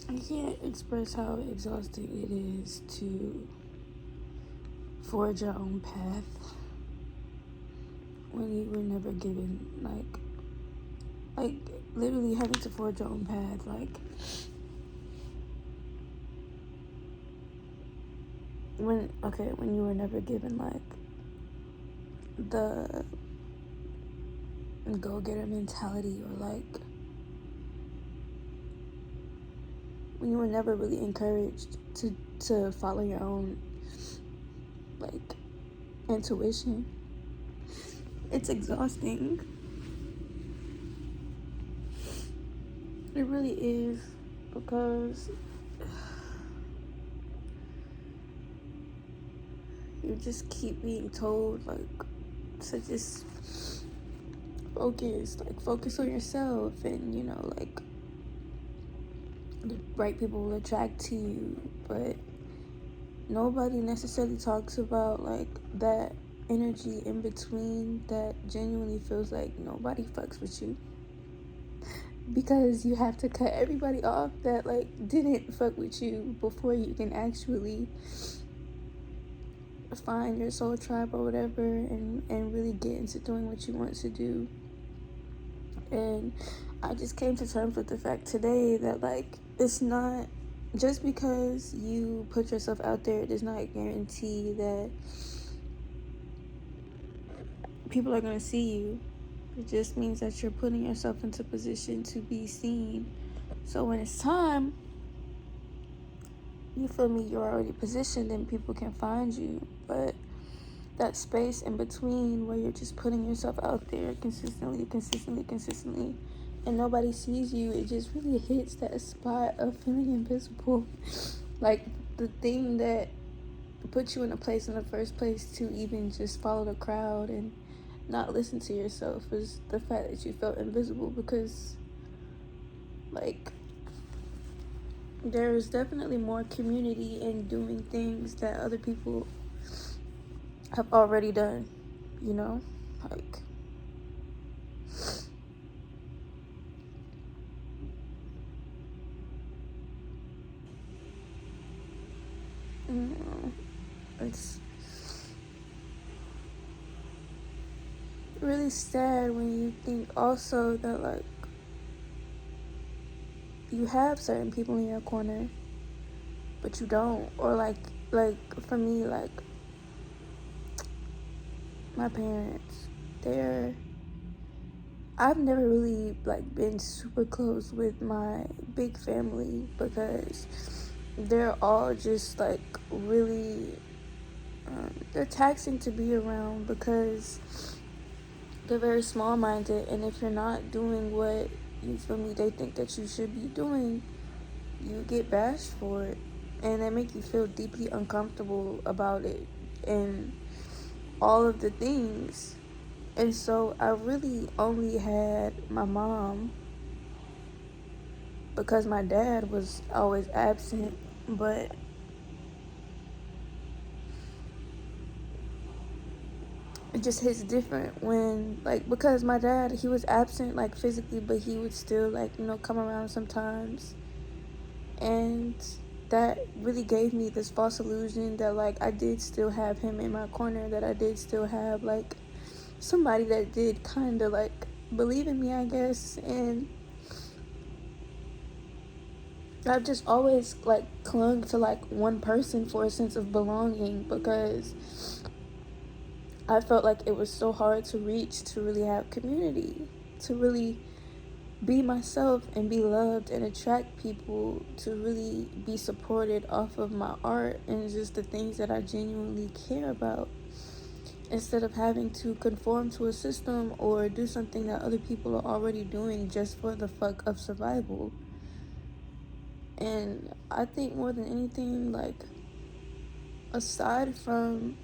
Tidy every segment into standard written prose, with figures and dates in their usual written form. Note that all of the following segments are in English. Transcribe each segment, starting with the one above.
I can't express how exhausting it is to forge your own path when you were never given, like literally having to forge your own path, like when you were never given like the go-getter mentality, or like when you were never really encouraged to follow your own like intuition. It's exhausting. It really is, because you just keep being told like to just focus on yourself, and like the right people will attract to you, but nobody necessarily talks about like that energy in between that genuinely feels like nobody fucks with you, because you have to cut everybody off that like didn't fuck with you before you can actually find your soul tribe or whatever, and really get into doing what you want to do. And I just came to terms with the fact today that like it's not just because you put yourself out there, it does not guarantee that people are going to see you. It just means that you're putting yourself into position to be seen. So when it's time, you feel me, you're already positioned and people can find you. But that space in between where you're just putting yourself out there consistently, and nobody sees you, it just really hits that spot of feeling invisible. Like the thing that put you in a place in the first place to even just follow the crowd and not listen to yourself is the fact that you felt invisible, because like there is definitely more community in doing things that other people have already done, like it's really sad when you think also that like you have certain people in your corner but you don't, or like for me, like my parents, I've never really like been super close with my big family, because they're all just like really they're taxing to be around, because they're very small-minded, and if you're not doing what you feel me they think that you should be doing, you get bashed for it, and they make you feel deeply uncomfortable about it and all of the things. And so I really only had my mom, because my dad was always absent. But it just hits different when like, because my dad, he was absent like physically, but he would still like come around sometimes, and that really gave me this false illusion that like I did still have him in my corner, that I did still have like somebody that did kind of like believe in me, I guess. And I've just always like clung to like one person for a sense of belonging, because I felt like it was so hard to reach, to really have community, to really be myself and be loved and attract people, to really be supported off of my art and just the things that I genuinely care about, instead of having to conform to a system or do something that other people are already doing just for the fuck of survival. And I think more than anything, like aside from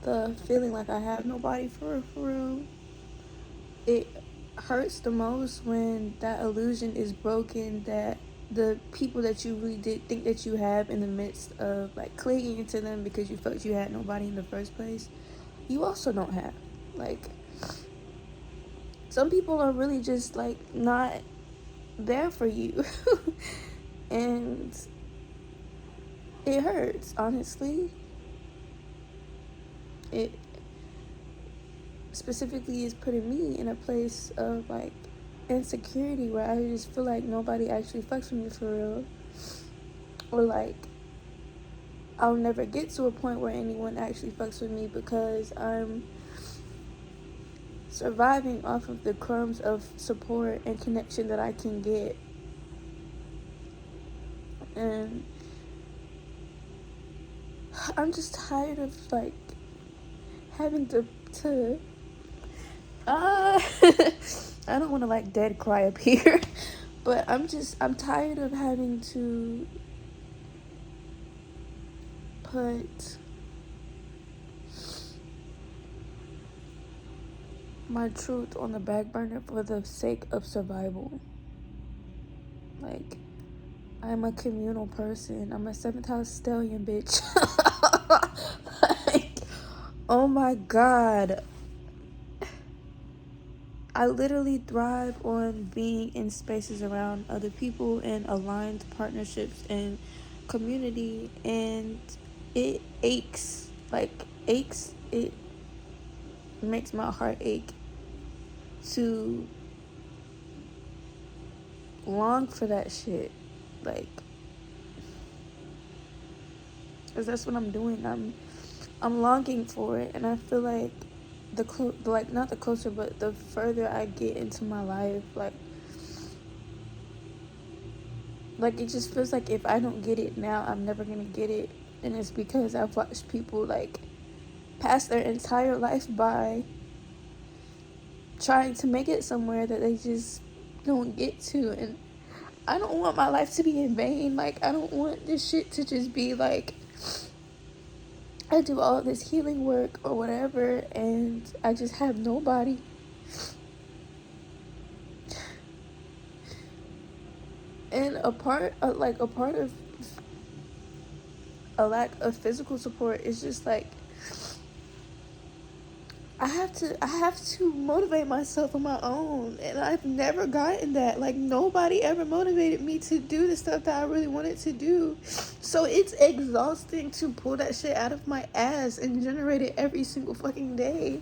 the feeling like I have nobody for real, it hurts the most when that illusion is broken, that the people that you really did think that you have, in the midst of like clinging to them because you felt you had nobody in the first place, you also don't have. Like some people are really just like not there for you. And it hurts, honestly. It specifically is putting me in a place of like insecurity where I just feel like nobody actually fucks with me for real. Or like I'll never get to a point where anyone actually fucks with me because I'm surviving off of the crumbs of support and connection that I can get. And I'm just tired of like having to I don't want to like dead cry up here, but I'm tired of having to put my truth on the back burner for the sake of survival. Like, I'm a communal person. I'm a 7th house stallion, bitch. Like, oh my God. I literally thrive on being in spaces around other people and aligned partnerships and community, and it aches. It makes my heart ache to long for that shit. Like, cause that's what I'm doing. I'm longing for it, and I feel like not the closer, but the further I get into my life, like it just feels like if I don't get it now, I'm never gonna get it, and it's because I've watched people like pass their entire life by trying to make it somewhere that they just don't get to, and I don't want my life to be in vain. Like, I don't want this shit to just be like I do all this healing work or whatever, and I just have nobody. And a part of a lack of physical support is just like I have to motivate myself on my own, and I've never gotten that. Like, nobody ever motivated me to do the stuff that I really wanted to do. So it's exhausting to pull that shit out of my ass and generate it every single fucking day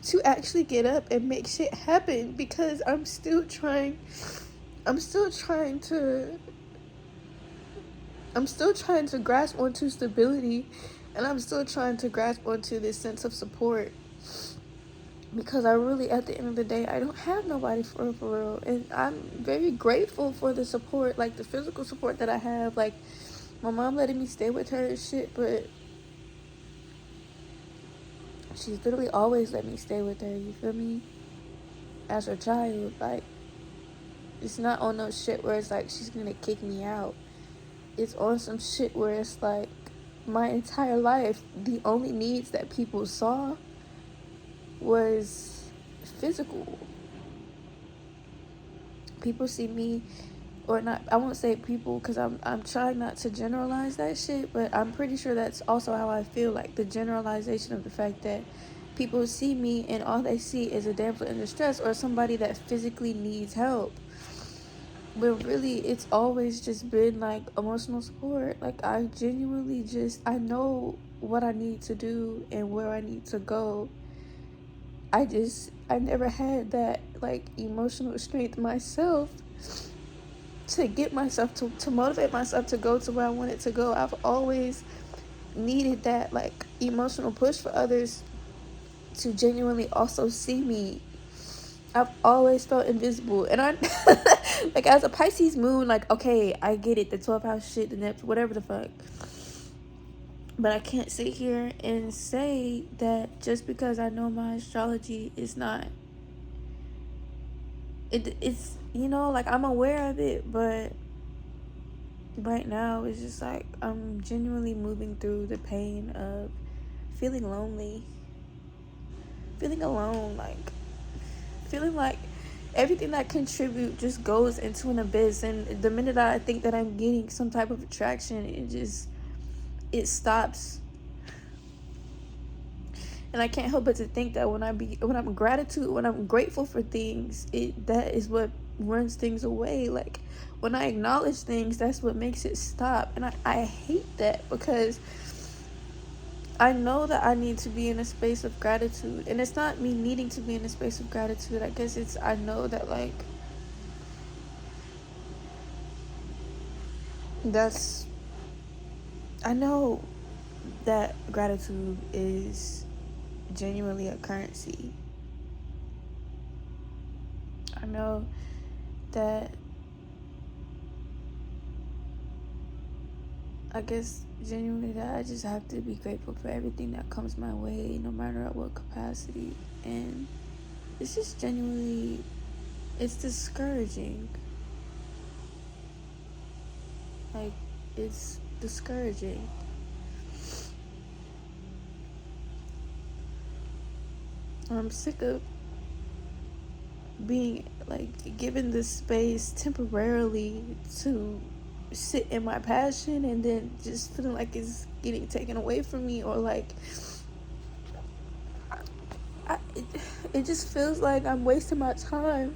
to actually get up and make shit happen, because I'm still trying to grasp onto stability, and I'm still trying to grasp onto this sense of support. Because I really, at the end of the day, I don't have nobody for real. And I'm very grateful for the support, like the physical support that I have. Like, my mom letting me stay with her and shit, but she's literally always let me stay with her, you feel me? As her child, like, it's not on no shit where it's like she's gonna kick me out. It's on some shit where it's like, my entire life, the only needs that people saw was physical. People see me, or not, I won't say people, because I'm trying not to generalize that shit, but I'm pretty sure that's also how I feel, like the generalization of the fact that people see me and all they see is a damsel in distress or somebody that physically needs help. But really, it's always just been like emotional support. Like, I genuinely I know what I need to do and where I need to go. I never had that like emotional strength myself to get myself to motivate myself to go to where I wanted to go. I've always needed that like emotional push for others to genuinely also see me. I've always felt invisible, and I like, as a Pisces moon, like, okay, I get it, the 12th house shit, the Neptune, whatever the fuck. But I can't sit here and say that just because I know my astrology is not, it's, you know, like, I'm aware of it, but right now it's just like I'm genuinely moving through the pain of feeling lonely, feeling alone, like feeling like everything that contribute just goes into an abyss. And the minute I think that I'm getting some type of attraction, it stops. And I can't help but to think that when I'm grateful for things, that is what runs things away. Like, when I acknowledge things, that's what makes it stop. And I hate that, because I know that I need to be in a space of gratitude. And it's not me needing to be in a space of gratitude. I guess it's, I know that, like, that's, I know that gratitude is genuinely a currency. I know that, I guess, genuinely, that I just have to be grateful for everything that comes my way, no matter at what capacity. And it's just genuinely, it's discouraging. Like, it's discouraging. I'm sick of being, like, given this space temporarily to sit in my passion, and then just feeling like it's getting taken away from me, or like it just feels like I'm wasting my time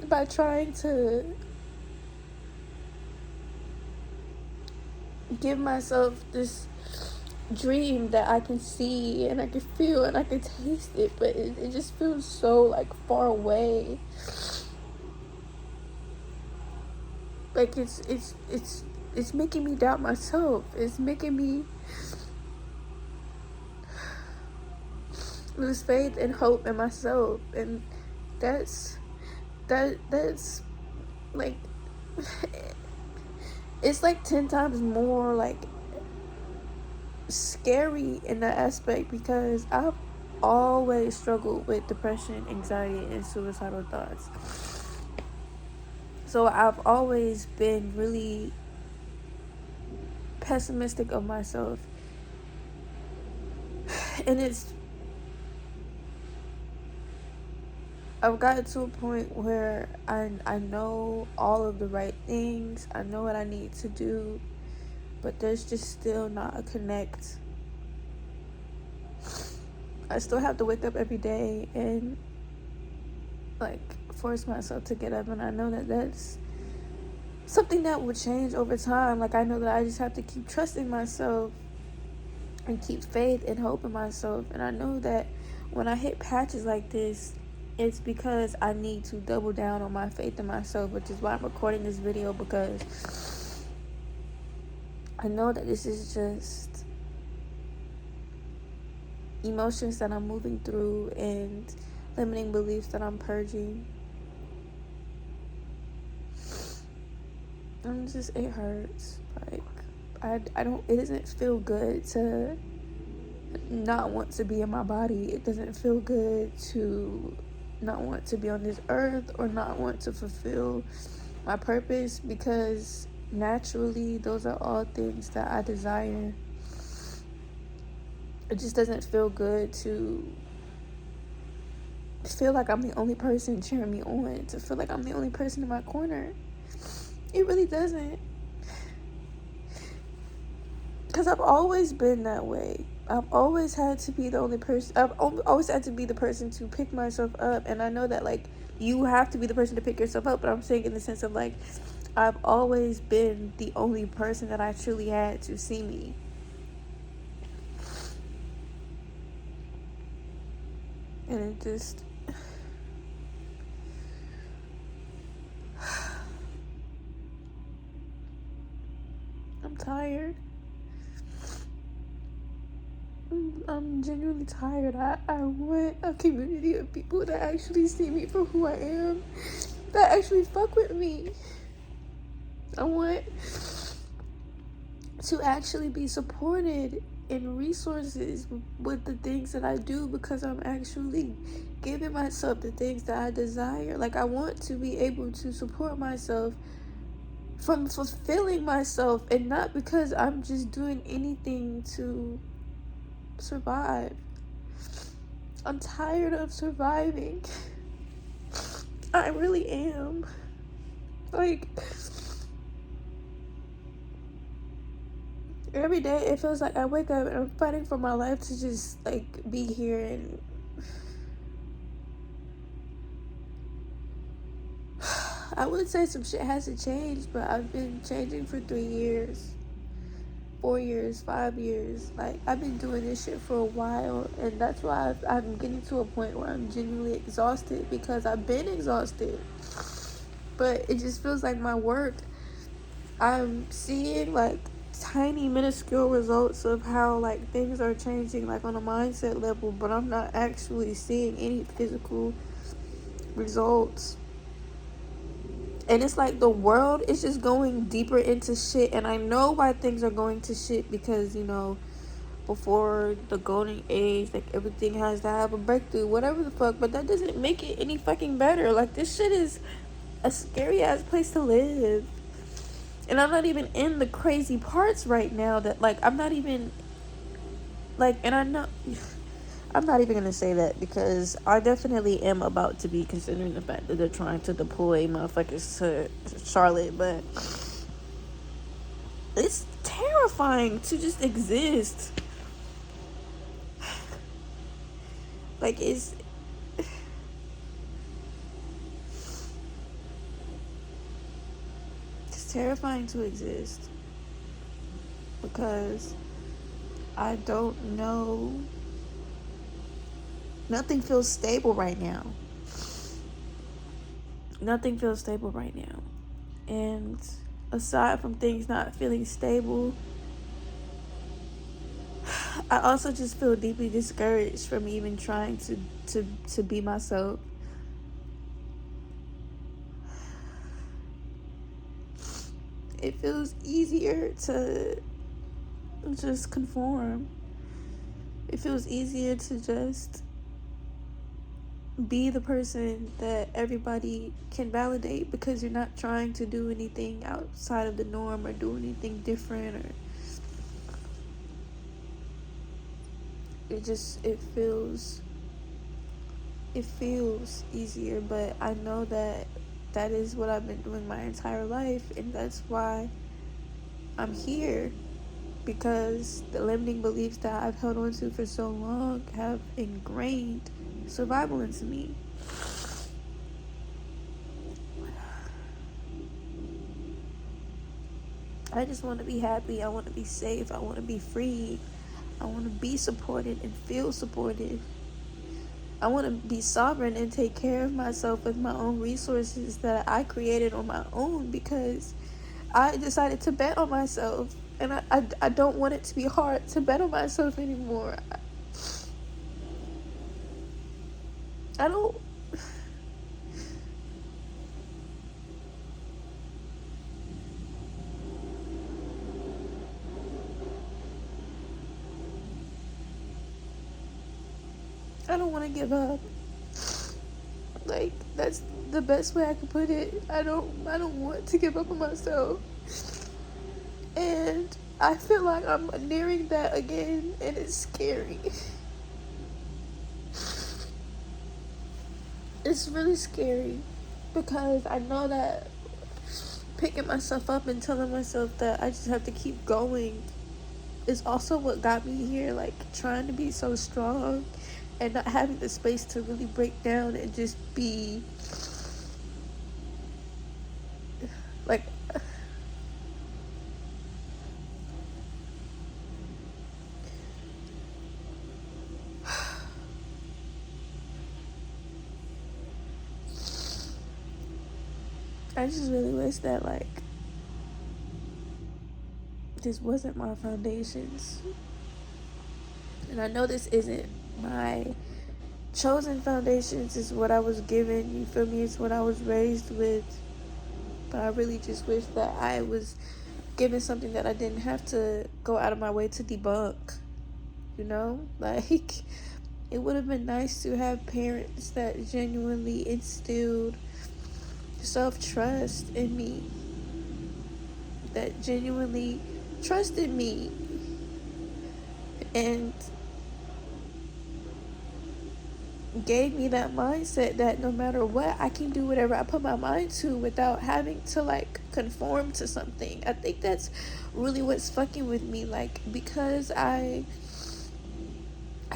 by trying to give myself this dream that I can see and I can feel and I can taste it, but it just feels so, like, far away. Like, it's making me doubt myself. It's making me lose faith and hope in myself, and that's like, it's like 10 times more, like, scary in that aspect, because I've always struggled with depression, anxiety, and suicidal thoughts. So I've always been really pessimistic of myself, and I've gotten to a point where I know all of the right things, I know what I need to do, but there's just still not a connect. I still have to wake up every day and, like, force myself to get up, and I know that that's something that will change over time. Like, I know that I just have to keep trusting myself and keep faith and hope in myself, and I know that when I hit patches like this, it's because I need to double down on my faith in myself, which is why I'm recording this video, because I know that this is just emotions that I'm moving through and limiting beliefs that I'm purging. And it hurts. Like, I don't, it doesn't feel good to not want to be in my body. It doesn't feel good to not want to be on this earth, or not want to fulfill my purpose, because naturally those are all things that I desire. It just doesn't feel good to feel like I'm the only person cheering me on, to feel like I'm the only person in my corner. It really doesn't, because I've always been that way. I've always had to be the only person. I've always had to be the person to pick myself up. And I know that, like, you have to be the person to pick yourself up. But I'm saying in the sense of, like, I've always been the only person that I truly had to see me. And it just... I'm tired. I'm genuinely tired. I want a community of people that actually see me for who I am, that actually fuck with me. I want to actually be supported in resources with the things that I do, because I'm actually giving myself the things that I desire. Like, I want to be able to support myself from fulfilling myself, and not because I'm just doing anything to survive. I'm tired of surviving. I really am. Like, every day it feels like I wake up and I'm fighting for my life to just, like, be here. And I would say some shit hasn't changed, but I've been changing for 3 years, 4 years, 5 years. Like, I've been doing this shit for a while, and that's why I'm getting to a point where I'm genuinely exhausted, because I've been exhausted. But it just feels like my work, I'm seeing like tiny minuscule results of how like things are changing, like on a mindset level, but I'm not actually seeing any physical results. And it's like the world is just going deeper into shit, and I know why things are going to shit, because, you know, before the golden age, like, everything has to have a breakthrough, whatever the fuck, but that doesn't make it any fucking better. Like, this shit is a scary ass place to live. And I'm not even in the crazy parts right now, that, like, I'm not even, like, and I know, I'm not even gonna say that, because I definitely am about to be, considering the fact that they're trying to deploy motherfuckers to Charlotte, but it's terrifying to just exist. Like, it's terrifying to exist, because I don't know. Nothing feels stable right now. Nothing feels stable right now. And aside from things not feeling stable, I also just feel deeply discouraged from even trying to be myself. It feels easier to just conform. It feels easier to just be the person that everybody can validate, because you're not trying to do anything outside of the norm or do anything different, or it feels easier. But I know that that is what I've been doing my entire life, and that's why I'm here, because the limiting beliefs that I've held on to for so long have ingrained survival into me. I just want to be happy. I want to be safe. I want to be free. I want to be supported and feel supported. I want to be sovereign and take care of myself with my own resources that I created on my own, because I decided to bet on myself, and I don't want it to be hard to bet on myself anymore. I don't. I don't want to give up. Like, that's the best way I can put it. I don't want to give up on myself. And I feel like I'm nearing that again, and it's scary. It's really scary, because I know that picking myself up and telling myself that I just have to keep going is also what got me here. Like, trying to be so strong and not having the space to really break down and just be like, I just really wish that, like, this wasn't my foundations. And I know this isn't my chosen foundations, is what I was given, you feel me? It's what I was raised with. But I really just wish that I was given something that I didn't have to go out of my way to debunk, you know? Like, it would have been nice to have parents that genuinely instilled self-trust in me, that genuinely trusted me, and gave me that mindset that no matter what, I can do whatever I put my mind to without having to, like, conform to something. I think that's really what's fucking with me. Like, because I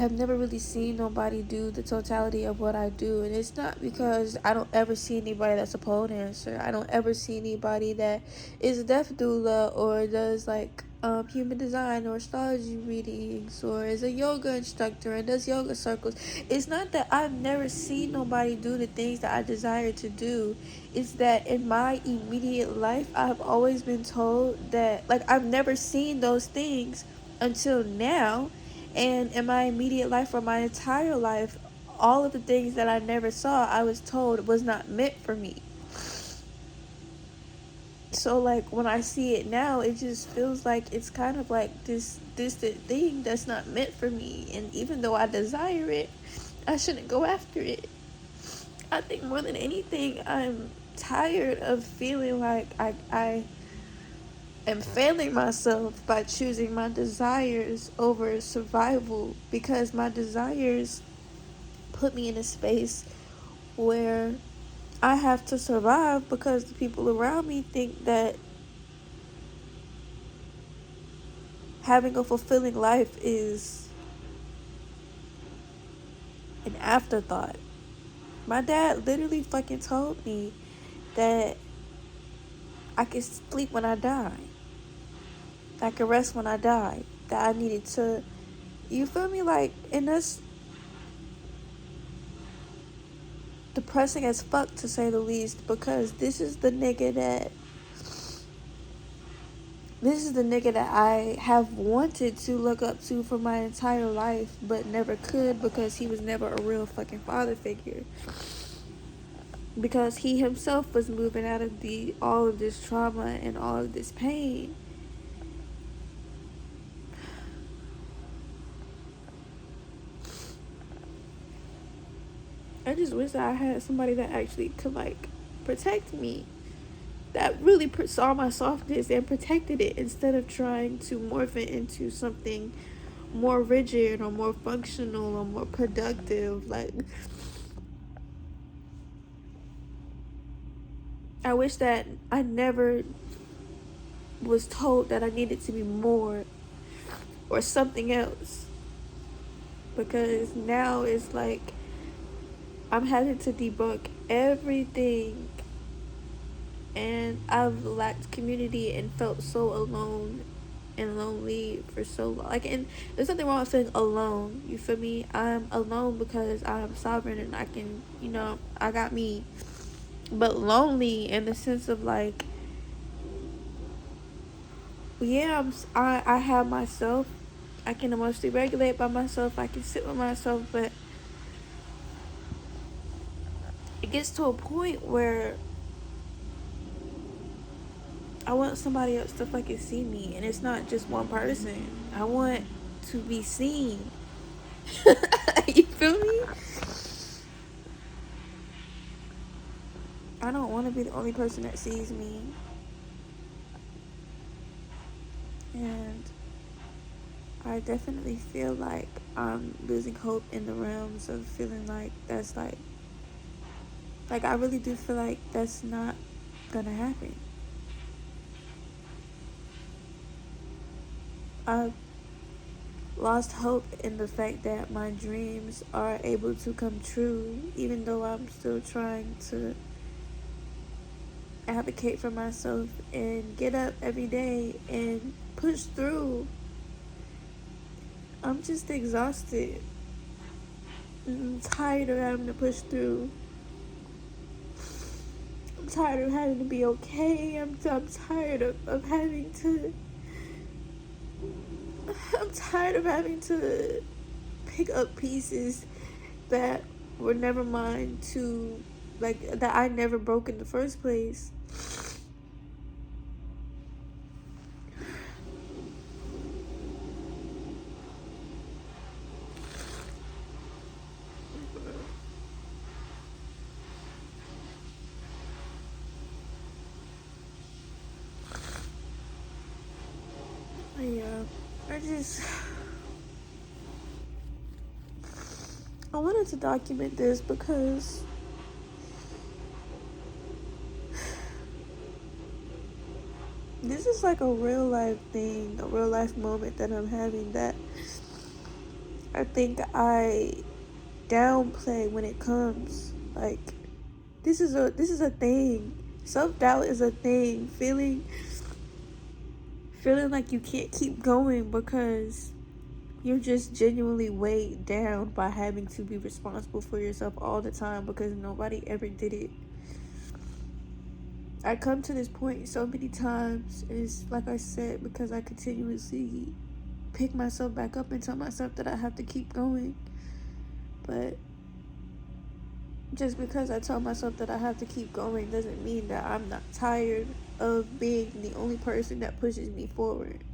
I've never really seen nobody do the totality of what I do. And it's not because I don't ever see anybody that's a pole dancer. I don't ever see anybody that is a deaf doula or does like human design or astrology readings or is a yoga instructor and does yoga circles. It's not that I've never seen nobody do the things that I desire to do. It's that in my immediate life, I've always been told that, like, I've never seen those things until now. And in my immediate life, or my entire life, all of the things that I never saw, I was told was not meant for me. So like when I see it now, it just feels like it's kind of like this distant thing that's not meant for me. And even though I desire it, I shouldn't go after it. I think more than anything, I'm tired of feeling like I am failing myself by choosing my desires over survival, because my desires put me in a space where I have to survive because the people around me think that having a fulfilling life is an afterthought. My dad literally fucking told me that I could sleep when I die. I could rest when I die. That I needed to, you feel me? Like, and that's depressing as fuck, to say the least, because this is the nigga that I have wanted to look up to for my entire life, but never could, because he was never a real fucking father figure. Because he himself was moving out of all of this trauma and all of this pain. I just wish that I had somebody that actually could, like, protect me, that really saw my softness and protected it, instead of trying to morph it into something more rigid or more functional or more productive. Like, I wish that I never was told that I needed to be more or something else, because now it's like I'm having to debunk everything, and I've lacked community and felt so alone and lonely for so long. Like, and there's nothing wrong with feeling alone, you feel me? I'm alone because I'm sovereign and I can, I got me. But lonely in the sense of like, yeah, I have myself. I can emotionally regulate by myself. I can sit with myself, but it gets to a point where I want somebody else to fucking see me, and it's not just one person. I want to be seen. You feel me? I don't want to be the only person that sees me. And I definitely feel like I'm losing hope in the realms of feeling like that's like I really do feel like that's not gonna happen. I've lost hope in the fact that my dreams are able to come true, even though I'm still trying to advocate for myself and get up every day and push through. I'm just exhausted. I'm tired of having to push through. I'm tired of having to be okay. I'm tired of having to... I'm tired of having to pick up pieces that were never mine to, like, that I never broke in the first place. Yeah, I wanted to document this because this is like a real life thing, a real life moment that I'm having, that I think I downplay when it comes. Like, this is a thing. Self-doubt is a thing. Feeling like you can't keep going because you're just genuinely weighed down by having to be responsible for yourself all the time because nobody ever did it. I come to this point so many times, and it's like I said, because I continuously pick myself back up and tell myself that I have to keep going. But just because I tell myself that I have to keep going doesn't mean that I'm not tired of being the only person that pushes me forward.